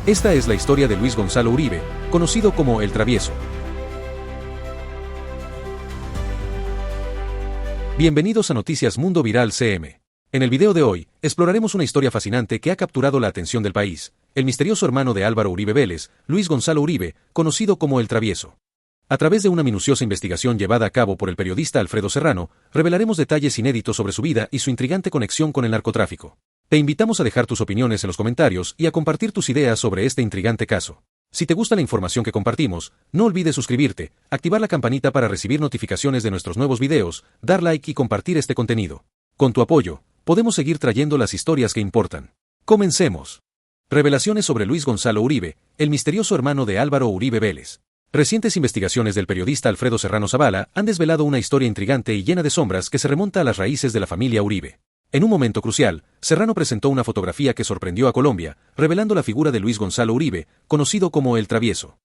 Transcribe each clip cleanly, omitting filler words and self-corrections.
Esta es la historia de Luis Gonzalo Uribe, conocido como El Travieso. Bienvenidos a Noticias Mundo Viral CM. En el video de hoy, exploraremos una historia fascinante que ha capturado la atención del país: el misterioso hermano de Álvaro Uribe Vélez, Luis Gonzalo Uribe, conocido como El Travieso. A través de una minuciosa investigación llevada a cabo por el periodista Alfredo Serrano, revelaremos detalles inéditos sobre su vida y su intrigante conexión con el narcotráfico. Te invitamos a dejar tus opiniones en los comentarios y a compartir tus ideas sobre este intrigante caso. Si te gusta la información que compartimos, no olvides suscribirte, activar la campanita para recibir notificaciones de nuestros nuevos videos, dar like y compartir este contenido. Con tu apoyo, podemos seguir trayendo las historias que importan. ¡Comencemos! Revelaciones sobre Luis Gonzalo Uribe, el misterioso hermano de Álvaro Uribe Vélez. Recientes investigaciones del periodista Alfredo Serrano Zavala han desvelado una historia intrigante y llena de sombras que se remonta a las raíces de la familia Uribe. En un momento crucial, Serrano presentó una fotografía que sorprendió a Colombia, revelando la figura de Luis Gonzalo Uribe, conocido como El Travieso.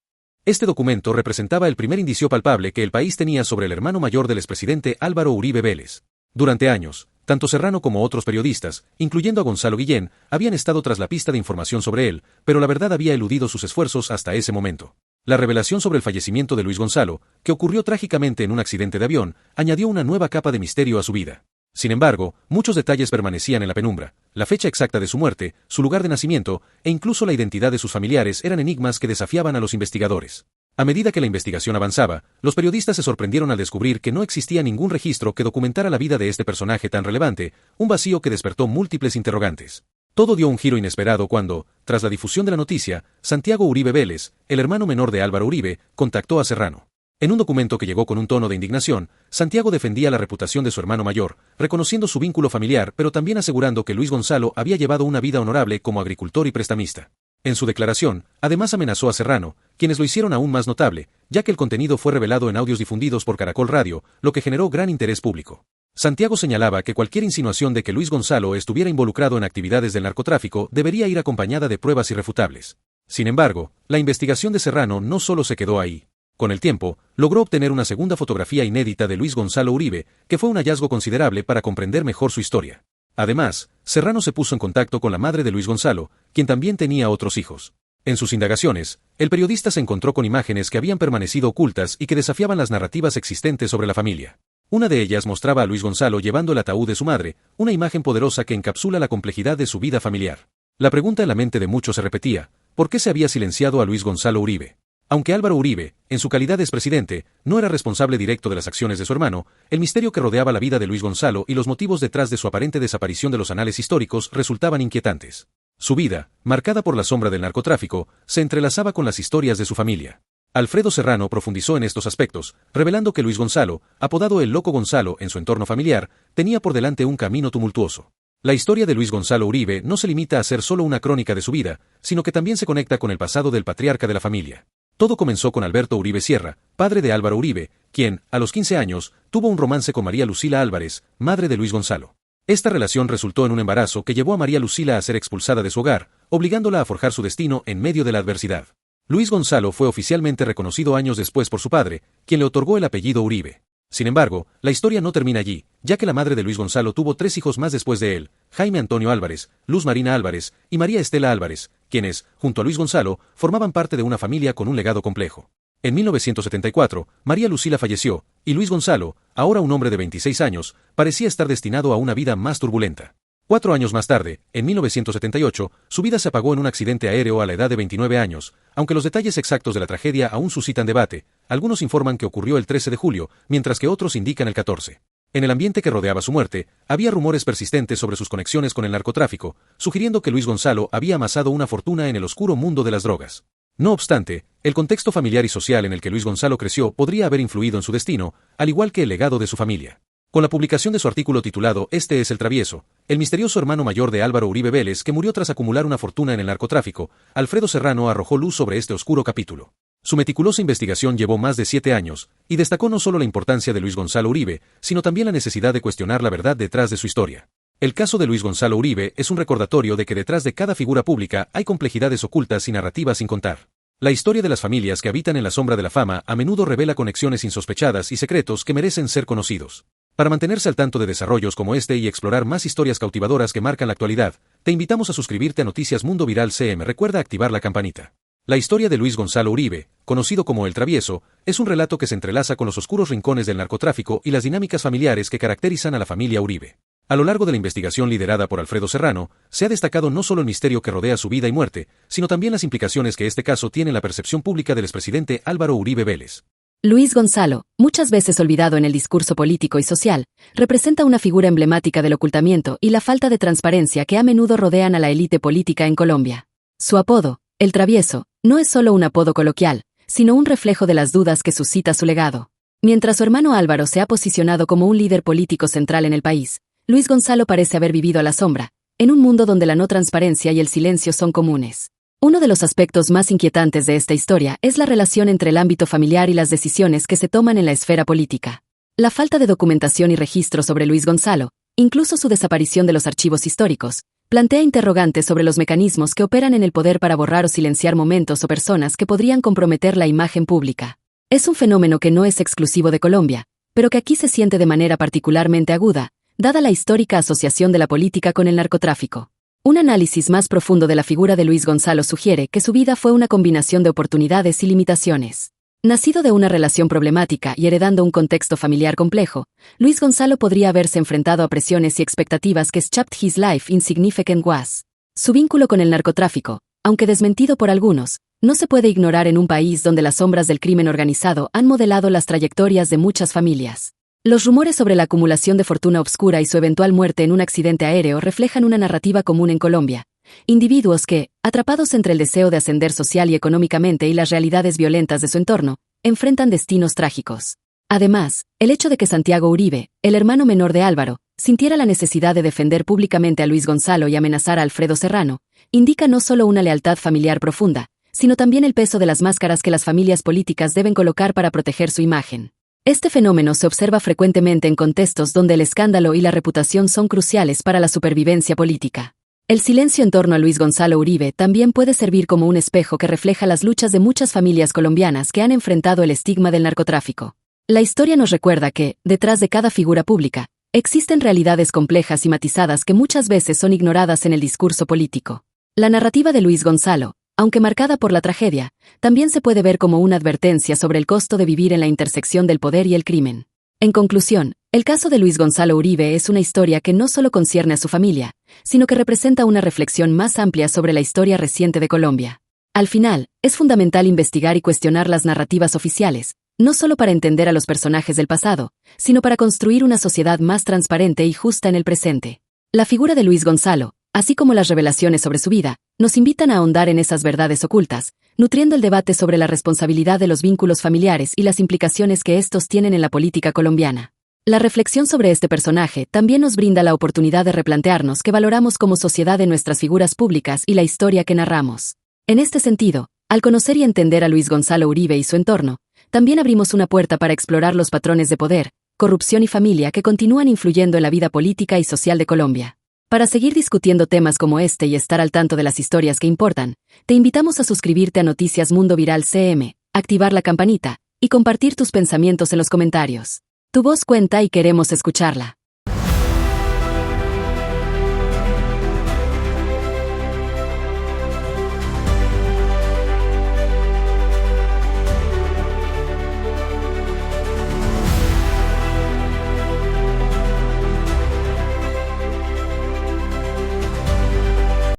Este documento representaba el primer indicio palpable que el país tenía sobre el hermano mayor del expresidente Álvaro Uribe Vélez. Durante años, tanto Serrano como otros periodistas, incluyendo a Gonzalo Guillén, habían estado tras la pista de información sobre él, pero la verdad había eludido sus esfuerzos hasta ese momento. La revelación sobre el fallecimiento de Luis Gonzalo, que ocurrió trágicamente en un accidente de avión, añadió una nueva capa de misterio a su vida. Sin embargo, muchos detalles permanecían en la penumbra. La fecha exacta de su muerte, su lugar de nacimiento, e incluso la identidad de sus familiares eran enigmas que desafiaban a los investigadores. A medida que la investigación avanzaba, los periodistas se sorprendieron al descubrir que no existía ningún registro que documentara la vida de este personaje tan relevante, un vacío que despertó múltiples interrogantes. Todo dio un giro inesperado cuando, tras la difusión de la noticia, Santiago Uribe Vélez, el hermano menor de Álvaro Uribe, contactó a Serrano. En un documento que llegó con un tono de indignación, Santiago defendía la reputación de su hermano mayor, reconociendo su vínculo familiar pero también asegurando que Luis Gonzalo había llevado una vida honorable como agricultor y prestamista. En su declaración, además amenazó a Serrano, quienes lo hicieron aún más notable, ya que el contenido fue revelado en audios difundidos por Caracol Radio, lo que generó gran interés público. Santiago señalaba que cualquier insinuación de que Luis Gonzalo estuviera involucrado en actividades del narcotráfico debería ir acompañada de pruebas irrefutables. Sin embargo, la investigación de Serrano no solo se quedó ahí. Con el tiempo, logró obtener una segunda fotografía inédita de Luis Gonzalo Uribe, que fue un hallazgo considerable para comprender mejor su historia. Además, Serrano se puso en contacto con la madre de Luis Gonzalo, quien también tenía otros hijos. En sus indagaciones, el periodista se encontró con imágenes que habían permanecido ocultas y que desafiaban las narrativas existentes sobre la familia. Una de ellas mostraba a Luis Gonzalo llevando el ataúd de su madre, una imagen poderosa que encapsula la complejidad de su vida familiar. La pregunta en la mente de muchos se repetía: ¿por qué se había silenciado a Luis Gonzalo Uribe? Aunque Álvaro Uribe, en su calidad de expresidente, no era responsable directo de las acciones de su hermano, el misterio que rodeaba la vida de Luis Gonzalo y los motivos detrás de su aparente desaparición de los anales históricos resultaban inquietantes. Su vida, marcada por la sombra del narcotráfico, se entrelazaba con las historias de su familia. Alfredo Serrano profundizó en estos aspectos, revelando que Luis Gonzalo, apodado el Loco Gonzalo en su entorno familiar, tenía por delante un camino tumultuoso. La historia de Luis Gonzalo Uribe no se limita a ser solo una crónica de su vida, sino que también se conecta con el pasado del patriarca de la familia. Todo comenzó con Alberto Uribe Sierra, padre de Álvaro Uribe, quien, a los 15 años, tuvo un romance con María Lucila Álvarez, madre de Luis Gonzalo. Esta relación resultó en un embarazo que llevó a María Lucila a ser expulsada de su hogar, obligándola a forjar su destino en medio de la adversidad. Luis Gonzalo fue oficialmente reconocido años después por su padre, quien le otorgó el apellido Uribe. Sin embargo, la historia no termina allí, ya que la madre de Luis Gonzalo tuvo 3 hijos más después de él: Jaime Antonio Álvarez, Luz Marina Álvarez y María Estela Álvarez, quienes, junto a Luis Gonzalo, formaban parte de una familia con un legado complejo. En 1974, María Lucila falleció, y Luis Gonzalo, ahora un hombre de 26 años, parecía estar destinado a una vida más turbulenta. 4 años más tarde, en 1978, su vida se apagó en un accidente aéreo a la edad de 29 años, aunque los detalles exactos de la tragedia aún suscitan debate. Algunos informan que ocurrió el 13 de julio, mientras que otros indican el 14. En el ambiente que rodeaba su muerte, había rumores persistentes sobre sus conexiones con el narcotráfico, sugiriendo que Luis Gonzalo había amasado una fortuna en el oscuro mundo de las drogas. No obstante, el contexto familiar y social en el que Luis Gonzalo creció podría haber influido en su destino, al igual que el legado de su familia. Con la publicación de su artículo titulado Este es el Travieso, el misterioso hermano mayor de Álvaro Uribe Vélez que murió tras acumular una fortuna en el narcotráfico, Alfredo Serrano arrojó luz sobre este oscuro capítulo. Su meticulosa investigación llevó más de 7 años, y destacó no solo la importancia de Luis Gonzalo Uribe, sino también la necesidad de cuestionar la verdad detrás de su historia. El caso de Luis Gonzalo Uribe es un recordatorio de que detrás de cada figura pública hay complejidades ocultas y narrativas sin contar. La historia de las familias que habitan en la sombra de la fama a menudo revela conexiones insospechadas y secretos que merecen ser conocidos. Para mantenerse al tanto de desarrollos como este y explorar más historias cautivadoras que marcan la actualidad, te invitamos a suscribirte a Noticias Mundo Viral CM. Recuerda activar la campanita. La historia de Luis Gonzalo Uribe, conocido como El Travieso, es un relato que se entrelaza con los oscuros rincones del narcotráfico y las dinámicas familiares que caracterizan a la familia Uribe. A lo largo de la investigación liderada por Alfredo Serrano, se ha destacado no solo el misterio que rodea su vida y muerte, sino también las implicaciones que este caso tiene en la percepción pública del expresidente Álvaro Uribe Vélez. Luis Gonzalo, muchas veces olvidado en el discurso político y social, representa una figura emblemática del ocultamiento y la falta de transparencia que a menudo rodean a la élite política en Colombia. Su apodo, El Travieso, no es solo un apodo coloquial, sino un reflejo de las dudas que suscita su legado. Mientras su hermano Álvaro se ha posicionado como un líder político central en el país, Luis Gonzalo parece haber vivido a la sombra, en un mundo donde la no transparencia y el silencio son comunes. Uno de los aspectos más inquietantes de esta historia es la relación entre el ámbito familiar y las decisiones que se toman en la esfera política. La falta de documentación y registro sobre Luis Gonzalo, incluso su desaparición de los archivos históricos, plantea interrogantes sobre los mecanismos que operan en el poder para borrar o silenciar momentos o personas que podrían comprometer la imagen pública. Es un fenómeno que no es exclusivo de Colombia, pero que aquí se siente de manera particularmente aguda, dada la histórica asociación de la política con el narcotráfico. Un análisis más profundo de la figura de Luis Gonzalo sugiere que su vida fue una combinación de oportunidades y limitaciones. Nacido de una relación problemática y heredando un contexto familiar complejo, Luis Gonzalo podría haberse enfrentado a presiones y expectativas que shaped his life in significant ways. Su vínculo con el narcotráfico, aunque desmentido por algunos, no se puede ignorar en un país donde las sombras del crimen organizado han modelado las trayectorias de muchas familias. Los rumores sobre la acumulación de fortuna obscura y su eventual muerte en un accidente aéreo reflejan una narrativa común en Colombia. Individuos que, atrapados entre el deseo de ascender social y económicamente y las realidades violentas de su entorno, enfrentan destinos trágicos. Además, el hecho de que Santiago Uribe, el hermano menor de Álvaro, sintiera la necesidad de defender públicamente a Luis Gonzalo y amenazar a Alfredo Serrano, indica no solo una lealtad familiar profunda, sino también el peso de las máscaras que las familias políticas deben colocar para proteger su imagen. Este fenómeno se observa frecuentemente en contextos donde el escándalo y la reputación son cruciales para la supervivencia política. El silencio en torno a Luis Gonzalo Uribe también puede servir como un espejo que refleja las luchas de muchas familias colombianas que han enfrentado el estigma del narcotráfico. La historia nos recuerda que, detrás de cada figura pública, existen realidades complejas y matizadas que muchas veces son ignoradas en el discurso político. La narrativa de Luis Gonzalo, aunque marcada por la tragedia, también se puede ver como una advertencia sobre el costo de vivir en la intersección del poder y el crimen. En conclusión, el caso de Luis Gonzalo Uribe es una historia que no solo concierne a su familia, sino que representa una reflexión más amplia sobre la historia reciente de Colombia. Al final, es fundamental investigar y cuestionar las narrativas oficiales, no solo para entender a los personajes del pasado, sino para construir una sociedad más transparente y justa en el presente. La figura de Luis Gonzalo, así como las revelaciones sobre su vida, nos invitan a ahondar en esas verdades ocultas, nutriendo el debate sobre la responsabilidad de los vínculos familiares y las implicaciones que estos tienen en la política colombiana. La reflexión sobre este personaje también nos brinda la oportunidad de replantearnos qué valoramos como sociedad en nuestras figuras públicas y la historia que narramos. En este sentido, al conocer y entender a Luis Gonzalo Uribe y su entorno, también abrimos una puerta para explorar los patrones de poder, corrupción y familia que continúan influyendo en la vida política y social de Colombia. Para seguir discutiendo temas como este y estar al tanto de las historias que importan, te invitamos a suscribirte a Noticias Mundo Viral CM, activar la campanita y compartir tus pensamientos en los comentarios. Tu voz cuenta y queremos escucharla.